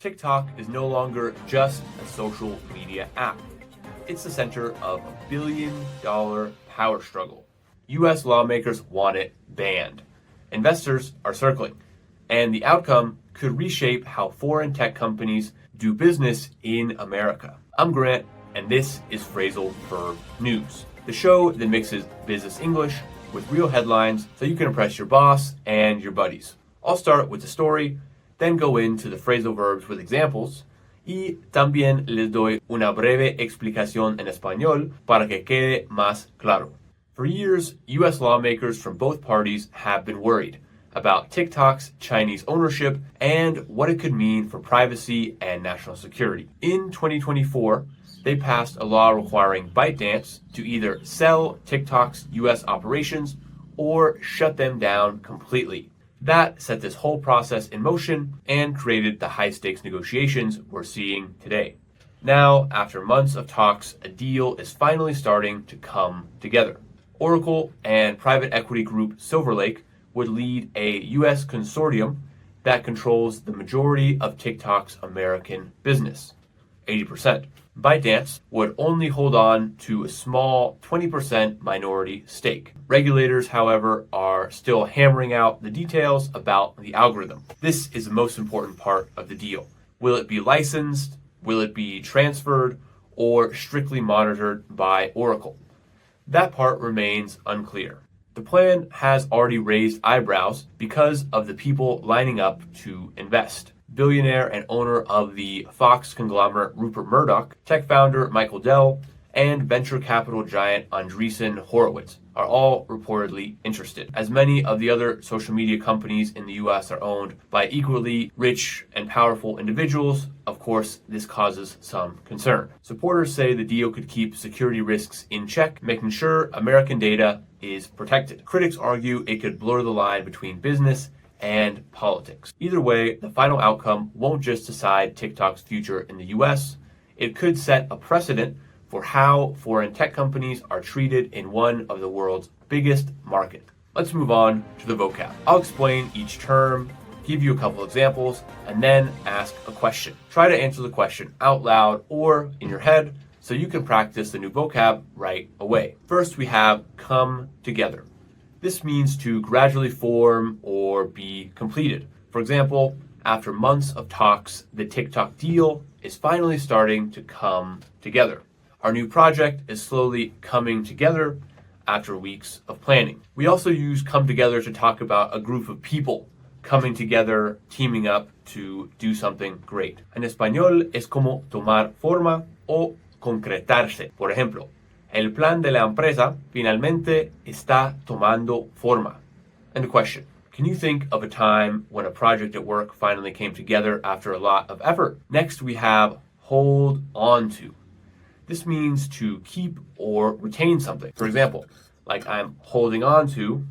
TikTok is no longer just a social media app. It's the center of a billion-dollar power struggle. US lawmakers want it banned. Investors are circling, and the outcome could reshape how foreign tech companies do business in America. I'm Grant, and this is Phrasal Verb News, the show that mixes business English with real headlines so you can impress your boss and your buddies. I'll start with the story, then go into the phrasal verbs with examples, y también les doy una breve explicación en español para que quede más claro. For years, US lawmakers from both parties have been worried about TikTok's Chinese ownership and what it could mean for privacy and national security. In 2024, they passed a law requiring ByteDance to either sell TikTok's US operations or shut them down completely. That set this whole process in motion and created the high-stakes negotiations we're seeing today. Now, after months of talks, a deal is finally starting to come together. Oracle and private equity group Silver Lake would lead a US consortium that controls the majority of TikTok's American business, 80%. ByteDance would only hold on to a small 20% minority stake. Regulators, however, are still hammering out the details about the algorithm. This is the most important part of the deal. Will it be licensed? Will it be transferred? Or strictly monitored by Oracle? That part remains unclear. The plan has already raised eyebrows because of the people lining up to invest. Billionaire and owner of the Fox conglomerate Rupert Murdoch, tech founder Michael Dell, and venture capital giant Andreessen Horowitz are all reportedly interested. As many of the other social media companies in the US are owned by equally rich and powerful individuals, of course, this causes some concern. Supporters say the deal could keep security risks in check, making sure American data is protected. Critics argue it could blur the line between business and politics. Either way, the final outcome won't just decide TikTok's future in the US, it could set a precedent for how foreign tech companies are treated in one of the world's biggest markets. Let's move on to the vocab. I'll explain each term, give you a couple examples, and then ask a question. Try to answer the question out loud or in your head so you can practice the new vocab right away. First, we have come together. This means to gradually form or be completed. For example, after months of talks, the TikTok deal is finally starting to come together. Our new project is slowly coming together after weeks of planning. We also use come together to talk about a group of people coming together, teaming up to do something great. En español es como tomar forma o concretarse. Por ejemplo, el plan de la empresa finalmente está tomando forma. And a question. Can you think of a time when a project at work finally came together after a lot of effort? Next, we have hold on to. This means to keep or retain something. For example, like I'm holding on to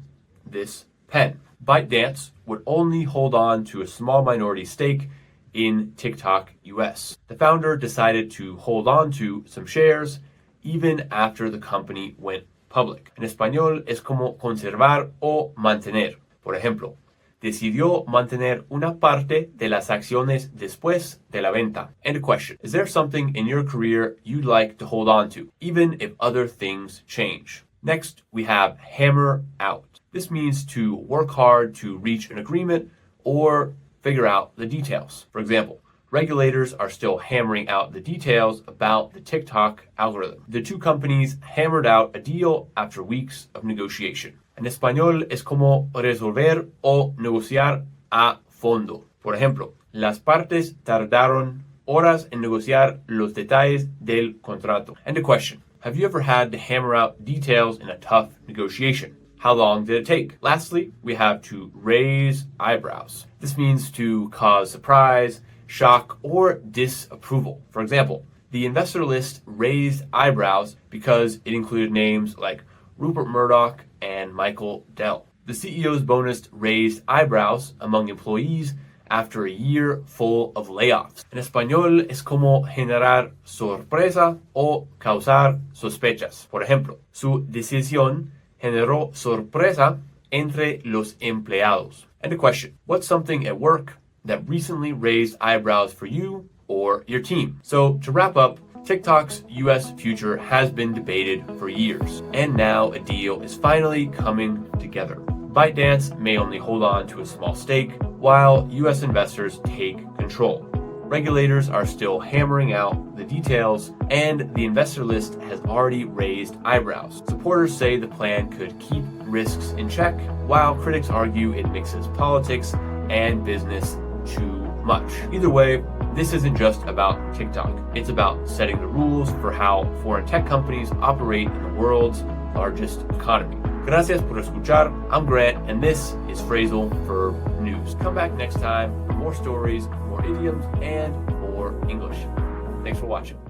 this pen. ByteDance would only hold on to a small minority stake in TikTok US. The founder decided to hold on to some shares even after the company went public. En español es como conservar o mantener. Por ejemplo, decidió mantener una parte de las acciones después de la venta. And a question. Is there something in your career you'd like to hold on to, even if other things change? Next, we have hammer out. This means to work hard to reach an agreement or figure out the details. For example, regulators are still hammering out the details about the TikTok algorithm. The two companies hammered out a deal after weeks of negotiation. En español es como resolver o negociar a fondo. Por ejemplo, las partes tardaron horas en negociar los detalles del contrato. And a question. Have you ever had to hammer out details in a tough negotiation? How long did it take? Lastly, we have to raise eyebrows. This means to cause surprise, shock, or disapproval. For example, the investor list raised eyebrows because it included names like Rupert Murdoch and Michael Dell. The CEO's bonus raised eyebrows among employees after a year full of layoffs. En español es como generar sorpresa o causar sospechas. Por ejemplo, su decisión generó sorpresa entre los empleados. And a question. What's something at work that recently raised eyebrows for you or your team. So to wrap up, TikTok's US future has been debated for years, and now a deal is finally coming together. ByteDance may only hold on to a small stake, while US investors take control. Regulators are still hammering out the details, and the investor list has already raised eyebrows. Supporters say the plan could keep risks in check, while critics argue it mixes politics and business too much. Either way, this isn't just about TikTok. It's about setting the rules for how foreign tech companies operate in the world's largest economy. Gracias por escuchar. I'm Grant, and this is Phrasal Verb News. Come back next time for more stories, more idioms, and more English. Thanks for watching.